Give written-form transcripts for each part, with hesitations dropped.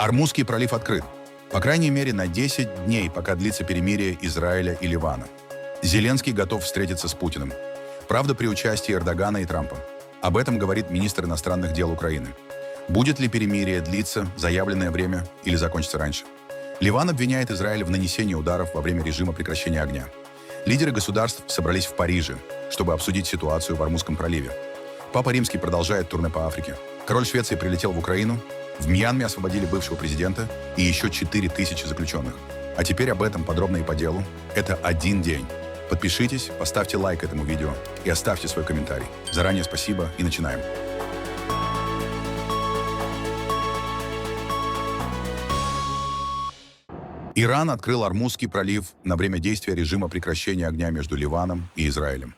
Ормузский пролив открыт. По крайней мере, на 10 дней, пока длится перемирие Израиля и Ливана. Зеленский готов встретиться с Путиным. Правда, при участии Эрдогана и Трампа. Об этом говорит министр иностранных дел Украины. Будет ли перемирие длиться заявленное время или закончится раньше? Ливан обвиняет Израиль в нанесении ударов во время режима прекращения огня. Лидеры государств собрались в Париже, чтобы обсудить ситуацию в Ормузском проливе. Папа Римский продолжает турне по Африке. Король Швеции прилетел в Украину. В Мьянме освободили бывшего президента и еще 4000 заключенных. А теперь об этом подробно и по делу. Это один день. Подпишитесь, поставьте лайк этому видео и оставьте свой комментарий. Заранее спасибо и начинаем. Иран открыл Ормузский пролив на время действия режима прекращения огня между Ливаном и Израилем.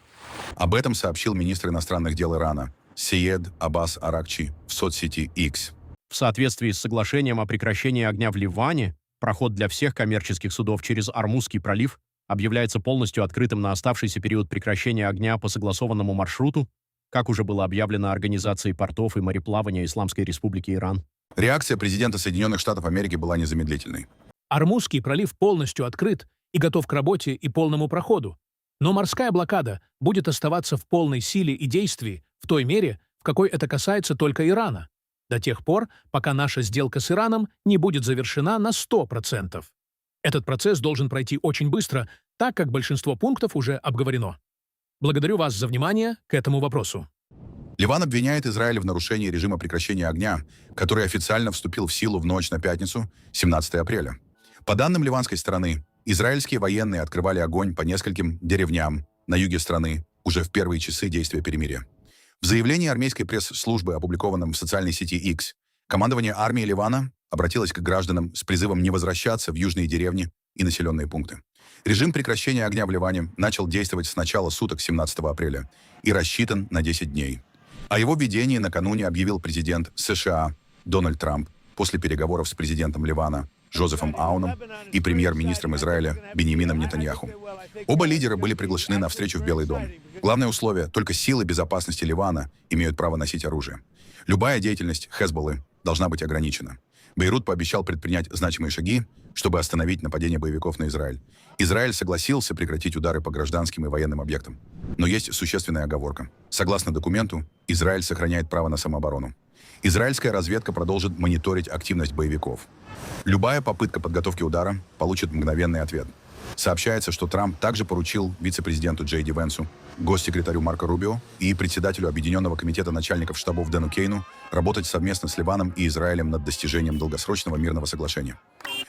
Об этом сообщил министр иностранных дел Ирана Сеед Аббас Аракчи в соцсети X. В соответствии с соглашением о прекращении огня в Ливане, проход для всех коммерческих судов через Ормузский пролив объявляется полностью открытым на оставшийся период прекращения огня по согласованному маршруту, как уже было объявлено Организацией портов и мореплавания Исламской Республики Иран. Реакция президента Соединенных Штатов Америки была незамедлительной. Ормузский пролив полностью открыт и готов к работе и полному проходу. Но морская блокада будет оставаться в полной силе и действии в той мере, в какой это касается только Ирана, до тех пор, пока наша сделка с Ираном не будет завершена на 100%. Этот процесс должен пройти очень быстро, так как большинство пунктов уже обговорено. Благодарю вас за внимание к этому вопросу. Ливан обвиняет Израиль в нарушении режима прекращения огня, который официально вступил в силу в ночь на пятницу, 17 апреля. По данным ливанской стороны, израильские военные открывали огонь по нескольким деревням на юге страны уже в первые часы действия перемирия. В заявлении армейской пресс-службы, опубликованном в социальной сети X, командование армии Ливана обратилось к гражданам с призывом не возвращаться в южные деревни и населенные пункты. Режим прекращения огня в Ливане начал действовать с начала суток 17 апреля и рассчитан на 10 дней. О его введении накануне объявил президент США Дональд Трамп после переговоров с президентом Ливана Жозефом Ауном и премьер-министром Израиля Биньямином Нетаньяху. Оба лидера были приглашены на встречу в Белый дом. Главное условие – только силы безопасности Ливана имеют право носить оружие. Любая деятельность Хезболлы должна быть ограничена. Бейрут пообещал предпринять значимые шаги, чтобы остановить нападение боевиков на Израиль. Израиль согласился прекратить удары по гражданским и военным объектам. Но есть существенная оговорка. Согласно документу, Израиль сохраняет право на самооборону. Израильская разведка продолжит мониторить активность боевиков. Любая попытка подготовки удара получит мгновенный ответ. Сообщается, что Трамп также поручил вице-президенту Джей Ди Венсу, госсекретарю Марко Рубио и председателю Объединенного комитета начальников штабов Дэну Кейну работать совместно с Ливаном и Израилем над достижением долгосрочного мирного соглашения.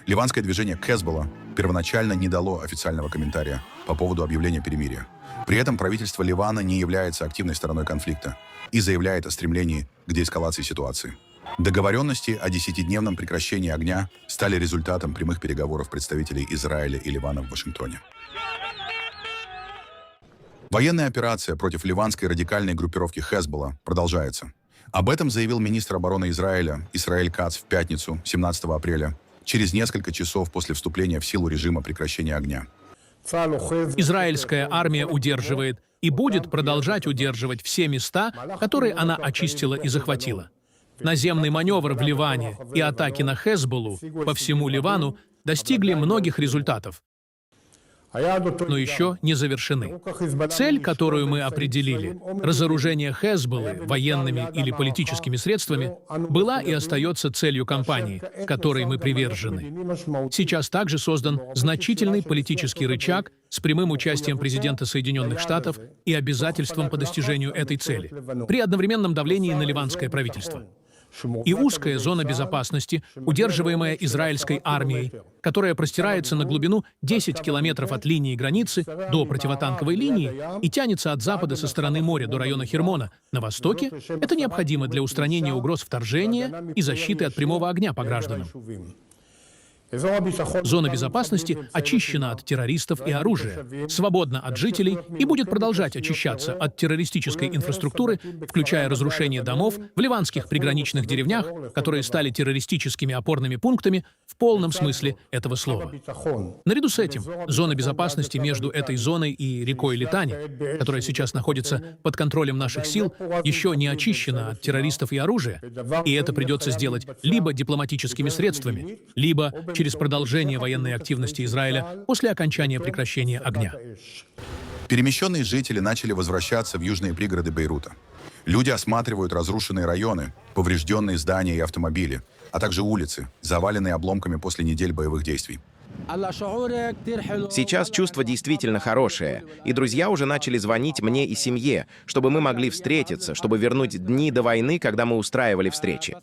Ливанское движение Хезболла первоначально не дало официального комментария по поводу объявления перемирия. При этом правительство Ливана не является активной стороной конфликта и заявляет о стремлении к деэскалации ситуации. Договоренности о 10-дневном прекращении огня стали результатом прямых переговоров представителей Израиля и Ливана в Вашингтоне. Военная операция против ливанской радикальной группировки Хезболла продолжается. Об этом заявил министр обороны Израиля Исраэль Кац в пятницу, 17 апреля, через несколько часов после вступления в силу режима прекращения огня. Израильская армия удерживает и будет продолжать удерживать все места, которые она очистила и захватила. Наземный маневр в Ливане и атаки на Хезболлу по всему Ливану достигли многих результатов, но еще не завершены. Цель, которую мы определили, разоружение Хезболлы военными или политическими средствами, была и остается целью кампании, которой мы привержены. Сейчас также создан значительный политический рычаг с прямым участием президента Соединенных Штатов и обязательством по достижению этой цели, при одновременном давлении на ливанское правительство. И узкая зона безопасности, удерживаемая израильской армией, которая простирается на глубину 10 километров от линии границы до противотанковой линии и тянется от запада со стороны моря до района Хермона на востоке, это необходимо для устранения угроз вторжения и защиты от прямого огня по гражданам. Зона безопасности очищена от террористов и оружия, свободна от жителей и будет продолжать очищаться от террористической инфраструктуры, включая разрушение домов в ливанских приграничных деревнях, которые стали террористическими опорными пунктами в полном смысле этого слова. Наряду с этим, зона безопасности между этой зоной и рекой Литани, которая сейчас находится под контролем наших сил, еще не очищена от террористов и оружия, и это придется сделать либо дипломатическими средствами, либо через продолжение военной активности Израиля после окончания прекращения огня. Перемещенные жители начали возвращаться в южные пригороды Бейрута. Люди осматривают разрушенные районы, поврежденные здания и автомобили, а также улицы, заваленные обломками после недель боевых действий. Сейчас чувство действительно хорошее, и друзья уже начали звонить мне и семье, чтобы мы могли встретиться, чтобы вернуть дни до войны, когда мы устраивали встречи.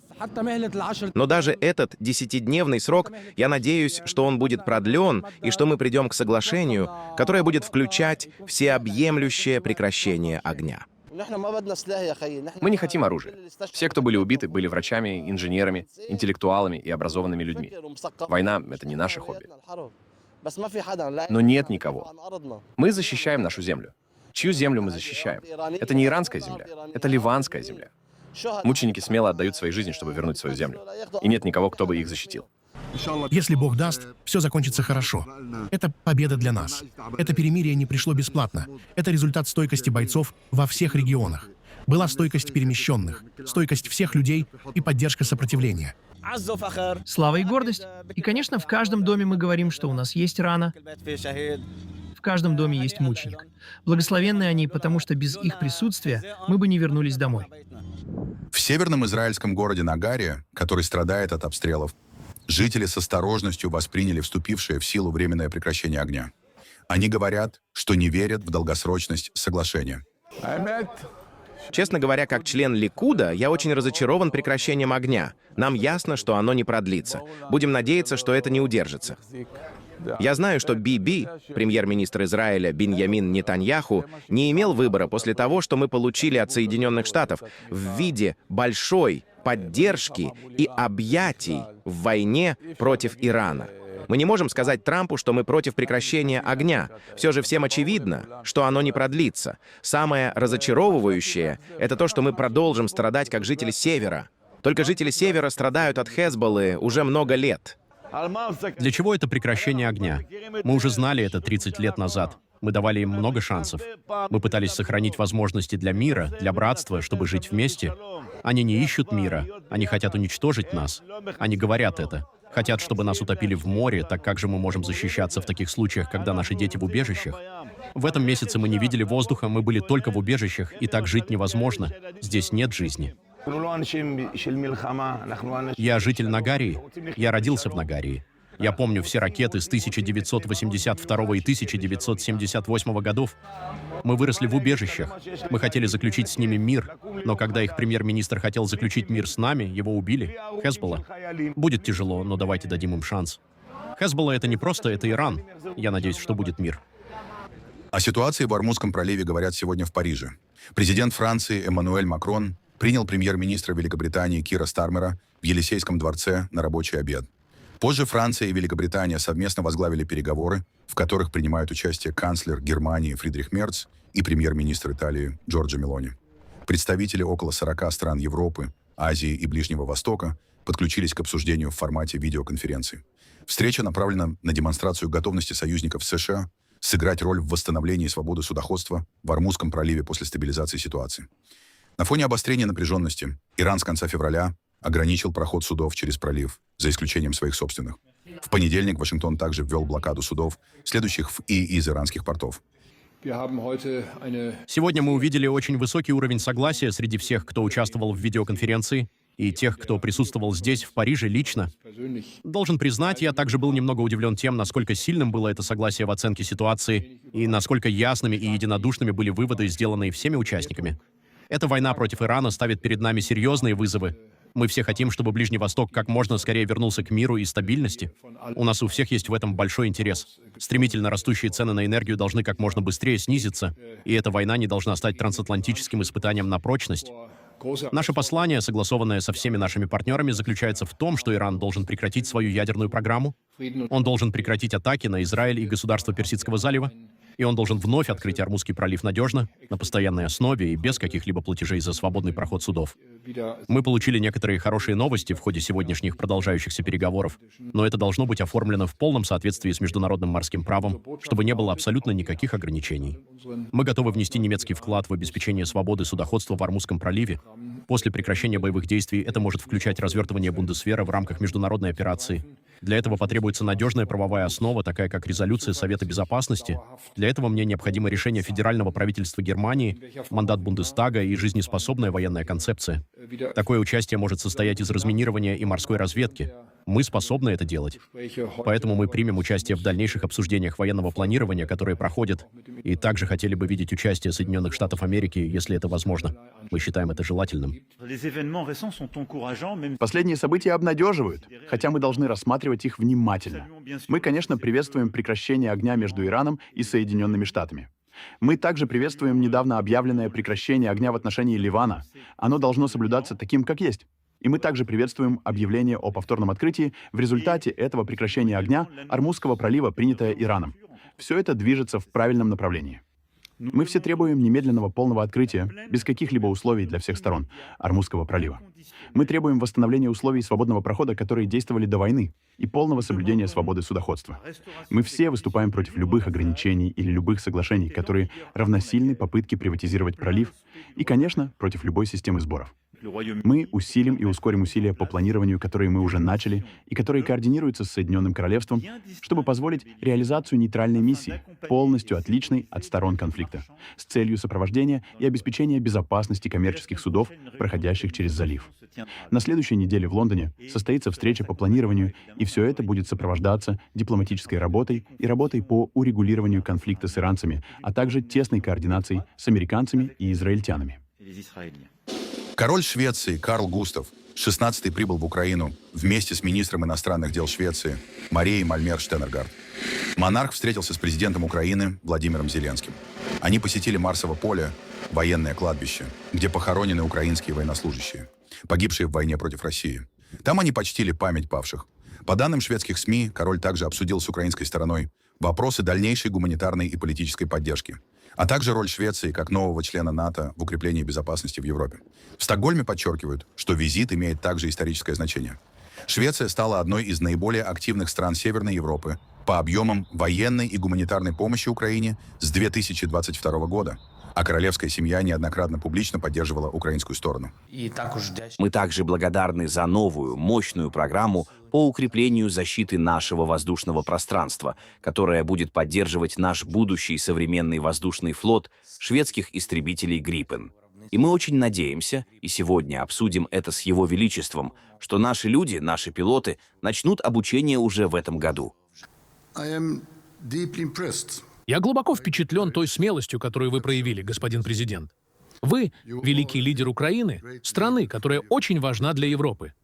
Но даже этот 10-дневный срок, я надеюсь, что он будет продлен, и что мы придем к соглашению, которое будет включать всеобъемлющее прекращение огня. Мы не хотим оружия. Все, кто были убиты, были врачами, инженерами, интеллектуалами и образованными людьми. Война — это не наше хобби. Но нет никого. Мы защищаем нашу землю. Чью землю мы защищаем? Это не иранская земля, это ливанская земля. Мученики смело отдают свои жизни, чтобы вернуть свою землю. И нет никого, кто бы их защитил. Если Бог даст, все закончится хорошо. Это победа для нас. Это перемирие не пришло бесплатно. Это результат стойкости бойцов во всех регионах. Была стойкость перемещенных, стойкость всех людей и поддержка сопротивления. Слава и гордость. И, конечно, в каждом доме мы говорим, что у нас есть рана. В каждом доме есть мученик. Благословенны они, потому что без их присутствия мы бы не вернулись домой. В северном израильском городе Нагария, который страдает от обстрелов, жители с осторожностью восприняли вступившее в силу временное прекращение огня. Они говорят, что не верят в долгосрочность соглашения. Честно говоря, как член Ликуда, я очень разочарован прекращением огня. Нам ясно, что оно не продлится. Будем надеяться, что это не удержится. Я знаю, что Биби, премьер-министр Израиля Биньямин Нетаньяху, не имел выбора после того, что мы получили от Соединенных Штатов в виде большой поддержки и объятий в войне против Ирана. Мы не можем сказать Трампу, что мы против прекращения огня. Все же всем очевидно, что оно не продлится. Самое разочаровывающее — это то, что мы продолжим страдать как жители Севера. Только жители Севера страдают от Хезболлы уже много лет. Для чего это прекращение огня? Мы уже знали это 30 лет назад. Мы давали им много шансов. Мы пытались сохранить возможности для мира, для братства, чтобы жить вместе. Они не ищут мира, они хотят уничтожить нас. Они говорят это. Хотят, чтобы нас утопили в море, так как же мы можем защищаться в таких случаях, когда наши дети в убежищах? В этом месяце мы не видели воздуха, мы были только в убежищах, и так жить невозможно. Здесь нет жизни. Я житель Нагарии. Я родился в Нагарии. Я помню все ракеты с 1982 и 1978 годов. Мы выросли в убежищах. Мы хотели заключить с ними мир, но когда их премьер-министр хотел заключить мир с нами, его убили. Хезболла. Будет тяжело, но давайте дадим им шанс. Хезболла — это не просто, это Иран. Я надеюсь, что будет мир. О ситуации в Ормузском проливе говорят сегодня в Париже. Президент Франции Эммануэль Макрон принял премьер-министра Великобритании Кира Стармера в Елисейском дворце на рабочий обед. Позже Франция и Великобритания совместно возглавили переговоры, в которых принимают участие канцлер Германии Фридрих Мерц и премьер-министр Италии Джорджо Мелони. Представители около 40 стран Европы, Азии и Ближнего Востока подключились к обсуждению в формате видеоконференции. Встреча направлена на демонстрацию готовности союзников США сыграть роль в восстановлении свободы судоходства в Ормузском проливе после стабилизации ситуации. На фоне обострения напряженности Иран с конца февраля ограничил проход судов через пролив, за исключением своих собственных. В понедельник Вашингтон также ввел блокаду судов, следующих в и из иранских портов. Сегодня мы увидели очень высокий уровень согласия среди всех, кто участвовал в видеоконференции, и тех, кто присутствовал здесь, в Париже, лично. Должен признать, я также был немного удивлен тем, насколько сильным было это согласие в оценке ситуации, и насколько ясными и единодушными были выводы, сделанные всеми участниками. Эта война против Ирана ставит перед нами серьезные вызовы. Мы все хотим, чтобы Ближний Восток как можно скорее вернулся к миру и стабильности. У нас у всех есть в этом большой интерес. Стремительно растущие цены на энергию должны как можно быстрее снизиться, и эта война не должна стать трансатлантическим испытанием на прочность. Наше послание, согласованное со всеми нашими партнерами, заключается в том, что Иран должен прекратить свою ядерную программу, он должен прекратить атаки на Израиль и государство Персидского залива, и он должен вновь открыть Ормузский пролив надежно, на постоянной основе и без каких-либо платежей за свободный проход судов. Мы получили некоторые хорошие новости в ходе сегодняшних продолжающихся переговоров, но это должно быть оформлено в полном соответствии с международным морским правом, чтобы не было абсолютно никаких ограничений. Мы готовы внести немецкий вклад в обеспечение свободы судоходства в Ормузском проливе. После прекращения боевых действий это может включать развертывание Бундесвера в рамках международной операции. Для этого потребуется надежная правовая основа, такая как резолюция Совета Безопасности. Для этого мне необходимо решение федерального правительства Германии, мандат Бундестага и жизнеспособная военная концепция. Такое участие может состоять из разминирования и морской разведки. Мы способны это делать. Поэтому мы примем участие в дальнейших обсуждениях военного планирования, которые проходят, и также хотели бы видеть участие Соединенных Штатов Америки, если это возможно. Мы считаем это желательным. Последние события обнадеживают, хотя мы должны рассматривать их внимательно. Мы, конечно, приветствуем прекращение огня между Ираном и Соединенными Штатами. Мы также приветствуем недавно объявленное прекращение огня в отношении Ливана. Оно должно соблюдаться таким, как есть. И мы также приветствуем объявление о повторном открытии в результате этого прекращения огня Ормузского пролива, принятое Ираном. Все это движется в правильном направлении. Мы все требуем немедленного полного открытия, без каких-либо условий для всех сторон, Ормузского пролива. Мы требуем восстановления условий свободного прохода, которые действовали до войны, и полного соблюдения свободы судоходства. Мы все выступаем против любых ограничений или любых соглашений, которые равносильны попытке приватизировать пролив, и, конечно, против любой системы сборов. Мы усилим и ускорим усилия по планированию, которые мы уже начали, и которые координируются с Соединенным Королевством, чтобы позволить реализацию нейтральной миссии, полностью отличной от сторон конфликта, с целью сопровождения и обеспечения безопасности коммерческих судов, проходящих через залив. На следующей неделе в Лондоне состоится встреча по планированию, и все это будет сопровождаться дипломатической работой и работой по урегулированию конфликта с иранцами, а также тесной координацией с американцами и израильтянами. Король Швеции Карл Густав XVI прибыл в Украину вместе с министром иностранных дел Швеции Марией Мальмер Штеннергард. Монарх встретился с президентом Украины Владимиром Зеленским. Они посетили Марсово поле, военное кладбище, где похоронены украинские военнослужащие, погибшие в войне против России. Там они почтили память павших. По данным шведских СМИ, король также обсудил с украинской стороной вопросы дальнейшей гуманитарной и политической поддержки, а также роль Швеции как нового члена НАТО в укреплении безопасности в Европе. В Стокгольме подчеркивают, что визит имеет также историческое значение. Швеция стала одной из наиболее активных стран Северной Европы по объемам военной и гуманитарной помощи Украине с 2022 года, а королевская семья неоднократно публично поддерживала украинскую сторону. Мы также благодарны за новую, мощную программу по укреплению защиты нашего воздушного пространства, которая будет поддерживать наш будущий современный воздушный флот шведских истребителей «Гриппен». И мы очень надеемся, и сегодня обсудим это с Его Величеством, что наши люди, наши пилоты, начнут обучение уже в этом году. Я глубоко впечатлен той смелостью, которую вы проявили, господин президент. Вы — великий лидер Украины, страны, которая очень важна для Европы.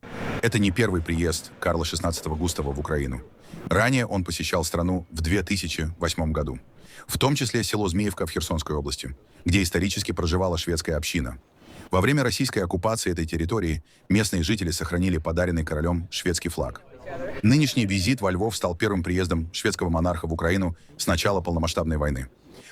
Это не первый приезд Карла XVI Густава в Украину. Ранее он посещал страну в 2008 году, в том числе село Змеевка в Херсонской области, где исторически проживала шведская община. Во время российской оккупации этой территории местные жители сохранили подаренный королем шведский флаг. Нынешний визит во Львов стал первым приездом шведского монарха в Украину с начала полномасштабной войны.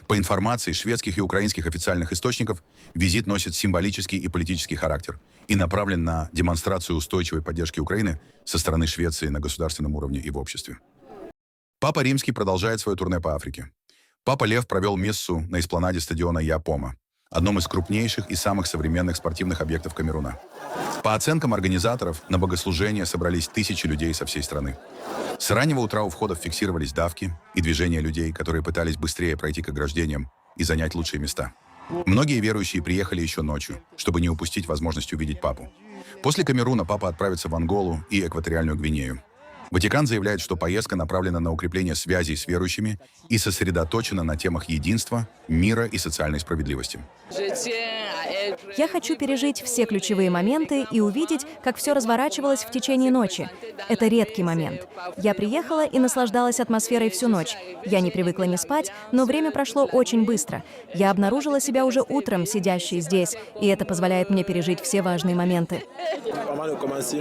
По информации шведских и украинских официальных источников, визит носит символический и политический характер и направлен на демонстрацию устойчивой поддержки Украины со стороны Швеции на государственном уровне и в обществе. Папа Римский продолжает свое турне по Африке. Папа Лев провел мессу на эспланаде стадиона Япома, одном из крупнейших и самых современных спортивных объектов Камеруна. По оценкам организаторов, на богослужение собрались тысячи людей со всей страны. С раннего утра у входов фиксировались давки и движения людей, которые пытались быстрее пройти к ограждениям и занять лучшие места. Многие верующие приехали еще ночью, чтобы не упустить возможность увидеть папу. После Камеруна папа отправится в Анголу и Экваториальную Гвинею. Ватикан заявляет, что поездка направлена на укрепление связей с верующими и сосредоточена на темах единства, мира и социальной справедливости. Я хочу пережить все ключевые моменты и увидеть, как все разворачивалось в течение ночи. Это редкий момент. Я приехала и наслаждалась атмосферой всю ночь. Я не привыкла не спать, но время прошло очень быстро. Я обнаружила себя уже утром, сидящей здесь, и это позволяет мне пережить все важные моменты.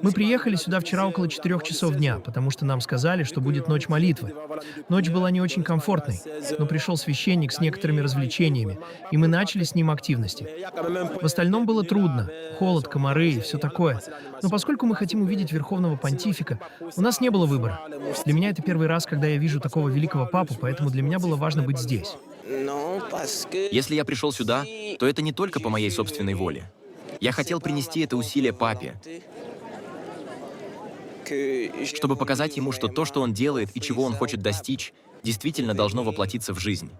Мы приехали сюда вчера около 4 часов дня, потому что нам сказали, что будет ночь молитвы. Ночь была не очень комфортной, но пришел священник с некоторыми развлечениями, и мы начали с ним активности. В остальном было трудно. Холод, комары и все такое. Но поскольку мы хотим увидеть Верховного Понтифика, у нас не было выбора. Для меня это первый раз, когда я вижу такого великого папу, поэтому для меня было важно быть здесь. Если я пришел сюда, то это не только по моей собственной воле. Я хотел принести это усилие папе, чтобы показать ему, что то, что он делает и чего он хочет достичь, действительно должно воплотиться в жизнь.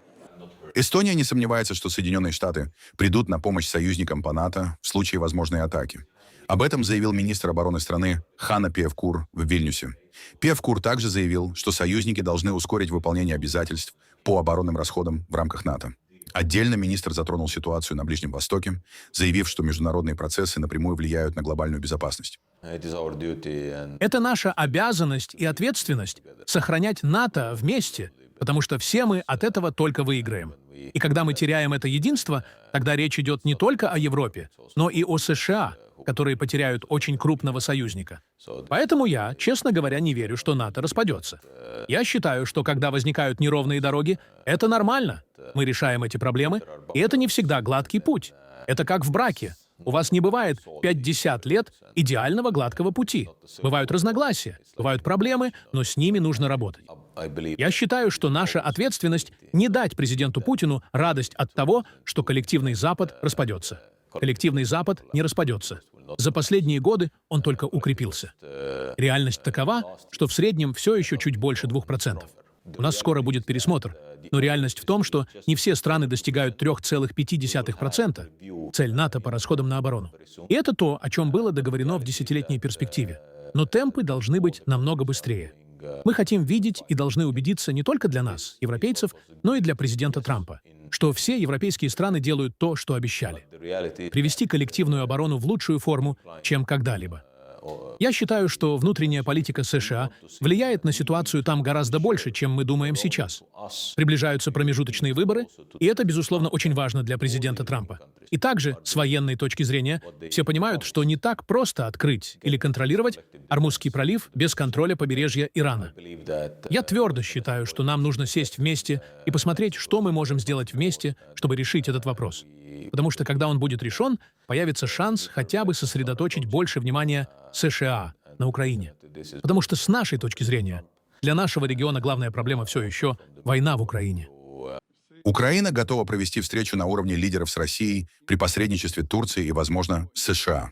Эстония не сомневается, что Соединенные Штаты придут на помощь союзникам по НАТО в случае возможной атаки. Об этом заявил министр обороны страны Ханна Пиевкур в Вильнюсе. Пиевкур также заявил, что союзники должны ускорить выполнение обязательств по оборонным расходам в рамках НАТО. Отдельно министр затронул ситуацию на Ближнем Востоке, заявив, что международные процессы напрямую влияют на глобальную безопасность. Это наша обязанность и ответственность — сохранять НАТО вместе, потому что все мы от этого только выиграем. И когда мы теряем это единство, тогда речь идет не только о Европе, но и о США, которые потеряют очень крупного союзника. Поэтому я, честно говоря, не верю, что НАТО распадется. Я считаю, что когда возникают неровные дороги, это нормально. Мы решаем эти проблемы, и это не всегда гладкий путь. Это как в браке. У вас не бывает 50 лет идеального гладкого пути. Бывают разногласия, бывают проблемы, но с ними нужно работать. Я считаю, что наша ответственность — не дать президенту Путину радость от того, что коллективный Запад распадется. Коллективный Запад не распадется. За последние годы он только укрепился. Реальность такова, что в среднем все еще чуть больше 2%. У нас скоро будет пересмотр. Но реальность в том, что не все страны достигают 3,5%, цель НАТО по расходам на оборону. И это то, о чем было договорено в десятилетней перспективе. Но темпы должны быть намного быстрее. Мы хотим видеть и должны убедиться не только для нас, европейцев, но и для президента Трампа, что все европейские страны делают то, что обещали. Привести коллективную оборону в лучшую форму, чем когда-либо. Я считаю, что внутренняя политика США влияет на ситуацию там гораздо больше, чем мы думаем сейчас. Приближаются промежуточные выборы, и это, безусловно, очень важно для президента Трампа. И также, с военной точки зрения, все понимают, что не так просто открыть или контролировать Ормузский пролив без контроля побережья Ирана. Я твердо считаю, что нам нужно сесть вместе и посмотреть, что мы можем сделать вместе, чтобы решить этот вопрос. Потому что, когда он будет решен, появится шанс хотя бы сосредоточить больше внимания США на Украине. Потому что, с нашей точки зрения, для нашего региона главная проблема все еще война в Украине. Украина готова провести встречу на уровне лидеров с Россией при посредничестве Турции и, возможно, США.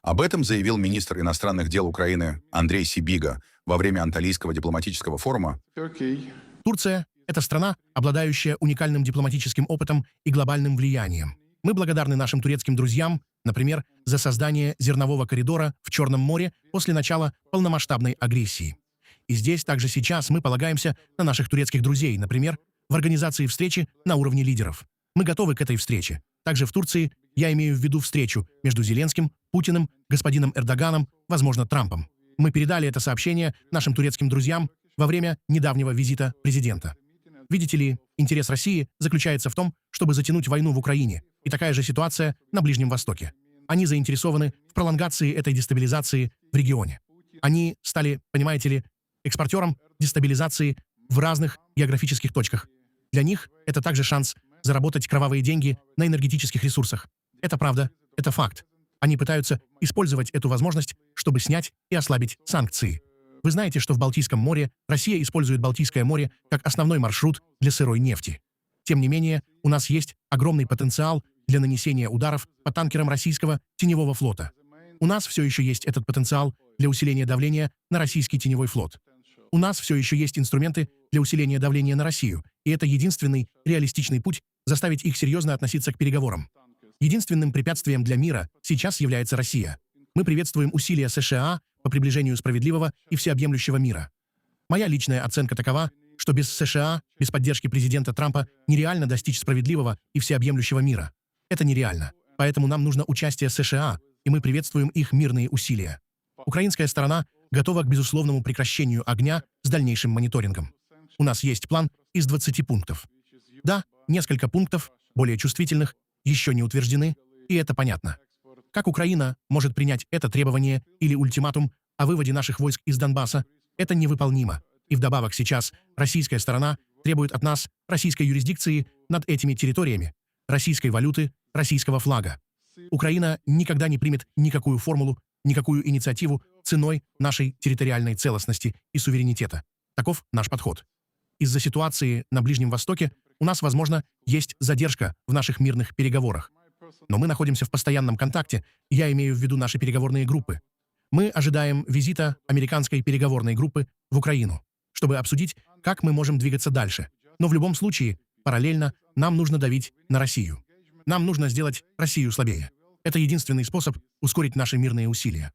Об этом заявил министр иностранных дел Украины Андрей Сибига во время Анталийского дипломатического форума. Турция — это страна, обладающая уникальным дипломатическим опытом и глобальным влиянием. Мы благодарны нашим турецким друзьям, например, за создание зернового коридора в Черном море после начала полномасштабной агрессии. И здесь также сейчас мы полагаемся на наших турецких друзей, например, в организации встречи на уровне лидеров. Мы готовы к этой встрече. Также в Турции я имею в виду встречу между Зеленским, Путиным, господином Эрдоганом, возможно, Трампом. Мы передали это сообщение нашим турецким друзьям во время недавнего визита президента. Видите ли, интерес России заключается в том, чтобы затянуть войну в Украине, и такая же ситуация на Ближнем Востоке. Они заинтересованы в пролонгации этой дестабилизации в регионе. Они стали, понимаете ли, экспортером дестабилизации в разных географических точках. Для них это также шанс заработать кровавые деньги на энергетических ресурсах. Это правда, это факт. Они пытаются использовать эту возможность, чтобы снять и ослабить санкции. Вы знаете, что в Балтийском море Россия использует Балтийское море как основной маршрут для сырой нефти. Тем не менее, у нас есть огромный потенциал для нанесения ударов по танкерам российского теневого флота. У нас все еще есть этот потенциал для усиления давления на российский теневой флот. У нас все еще есть инструменты для усиления давления на Россию, и это единственный реалистичный путь заставить их серьезно относиться к переговорам. Единственным препятствием для мира сейчас является Россия. Мы приветствуем усилия США по приближению справедливого и всеобъемлющего мира. Моя личная оценка такова, что без США, без поддержки президента Трампа нереально достичь справедливого и всеобъемлющего мира. Это нереально. Поэтому нам нужно участие США, и мы приветствуем их мирные усилия. Украинская сторона готова к безусловному прекращению огня с дальнейшим мониторингом. У нас есть план из 20 пунктов. Да, несколько пунктов, более чувствительных, еще не утверждены, и это понятно. Как Украина может принять это требование или ультиматум о выводе наших войск из Донбасса, это невыполнимо. И вдобавок сейчас российская сторона требует от нас российской юрисдикции над этими территориями, российской валюты, российского флага. Украина никогда не примет никакую формулу, никакую инициативу ценой нашей территориальной целостности и суверенитета. Таков наш подход. Из-за ситуации на Ближнем Востоке у нас, возможно, есть задержка в наших мирных переговорах. Но мы находимся в постоянном контакте, я имею в виду наши переговорные группы. Мы ожидаем визита американской переговорной группы в Украину, чтобы обсудить, как мы можем двигаться дальше. Но в любом случае, параллельно, нам нужно давить на Россию. Нам нужно сделать Россию слабее. Это единственный способ ускорить наши мирные усилия.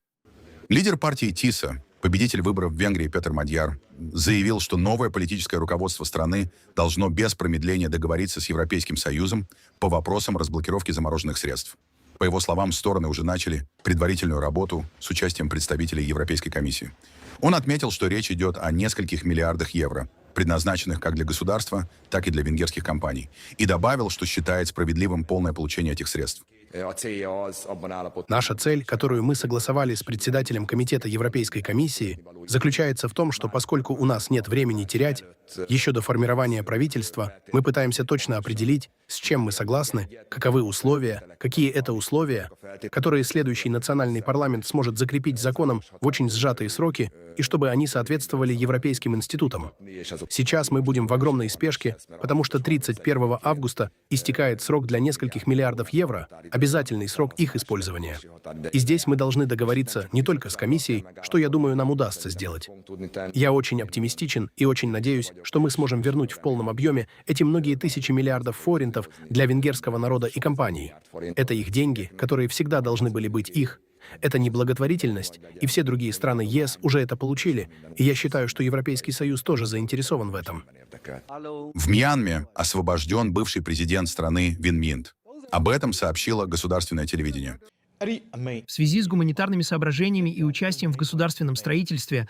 Лидер партии ТИСА, победитель выборов в Венгрии Петр Мадьяр, заявил, что новое политическое руководство страны должно без промедления договориться с Европейским Союзом по вопросам разблокировки замороженных средств. По его словам, стороны уже начали предварительную работу с участием представителей Европейской комиссии. Он отметил, что речь идет о нескольких миллиардах евро, предназначенных как для государства, так и для венгерских компаний, и добавил, что считает справедливым полное получение этих средств. Наша цель, которую мы согласовали с председателем Комитета Европейской комиссии, заключается в том, что поскольку у нас нет времени терять, еще до формирования правительства мы пытаемся точно определить, с чем мы согласны, каковы условия, какие это условия, которые следующий национальный парламент сможет закрепить законом в очень сжатые сроки, и чтобы они соответствовали европейским институтам. Сейчас мы будем в огромной спешке, потому что 31 августа истекает срок для нескольких миллиардов евро, обязательный срок их использования. И здесь мы должны договориться не только с комиссией, что, я думаю, нам удастся сделать. Я очень оптимистичен и очень надеюсь, что мы сможем вернуть в полном объеме эти многие тысячи миллиардов форинтов для венгерского народа и компаний. Это их деньги, которые всегда должны были быть их. Это не благотворительность, и все другие страны ЕС уже это получили, и я считаю, что Европейский Союз тоже заинтересован в этом. В Мьянме освобожден бывший президент страны Вин Минт. Об этом сообщило государственное телевидение. В связи с гуманитарными соображениями и участием в государственном строительстве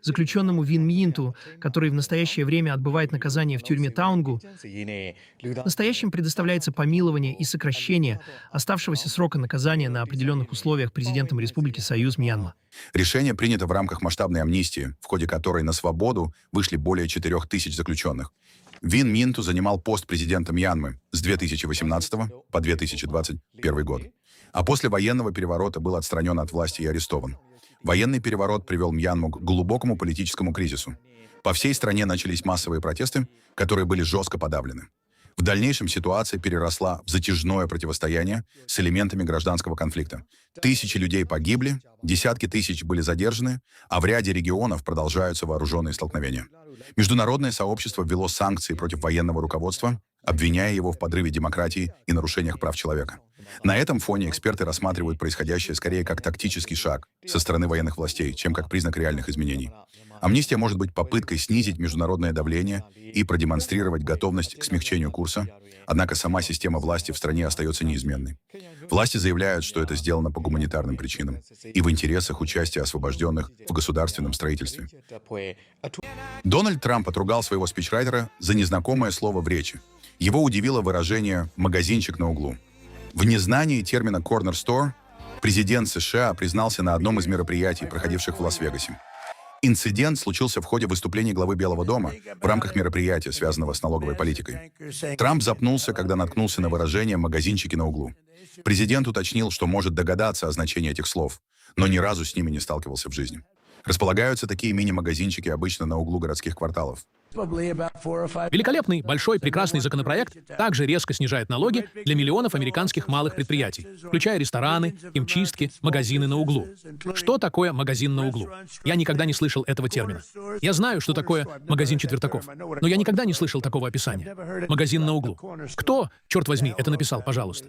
заключенному Вин Минту, который в настоящее время отбывает наказание в тюрьме Таунгу, настоящим предоставляется помилование и сокращение оставшегося срока наказания на определенных условиях президентом Республики Союз Мьянма. Решение принято в рамках масштабной амнистии, в ходе которой на свободу вышли более 4000 заключенных. Вин Минту занимал пост президента Мьянмы с 2018 по 2021 год, а после военного переворота был отстранен от власти и арестован. Военный переворот привел Мьянму к глубокому политическому кризису. По всей стране начались массовые протесты, которые были жестко подавлены. В дальнейшем ситуация переросла в затяжное противостояние с элементами гражданского конфликта. Тысячи людей погибли, десятки тысяч были задержаны, а в ряде регионов продолжаются вооруженные столкновения. Международное сообщество ввело санкции против военного руководства, обвиняя его в подрыве демократии и нарушениях прав человека. На этом фоне эксперты рассматривают происходящее скорее как тактический шаг со стороны военных властей, чем как признак реальных изменений. Амнистия может быть попыткой снизить международное давление и продемонстрировать готовность к смягчению курса, однако сама система власти в стране остается неизменной. Власти заявляют, что это сделано по гуманитарным причинам и в интересах участия освобожденных в государственном строительстве. Дональд Трамп отругал своего спичрайтера за незнакомое слово в речи. Его удивило выражение «магазинчик на углу». В незнании термина «corner store» президент США признался на одном из мероприятий, проходивших в Лас-Вегасе. Инцидент случился в ходе выступления главы Белого дома в рамках мероприятия, связанного с налоговой политикой. Трамп запнулся, когда наткнулся на выражение «магазинчики на углу». Президент уточнил, что может догадаться о значении этих слов, но ни разу с ними не сталкивался в жизни. Располагаются такие мини-магазинчики обычно на углу городских кварталов. Великолепный, большой, прекрасный законопроект также резко снижает налоги для миллионов американских малых предприятий, включая рестораны, химчистки, магазины на углу. Что такое магазин на углу? Я никогда не слышал этого термина. Я знаю, что такое магазин четвертаков, но я никогда не слышал такого описания. Магазин на углу. Кто, черт возьми, это написал, пожалуйста?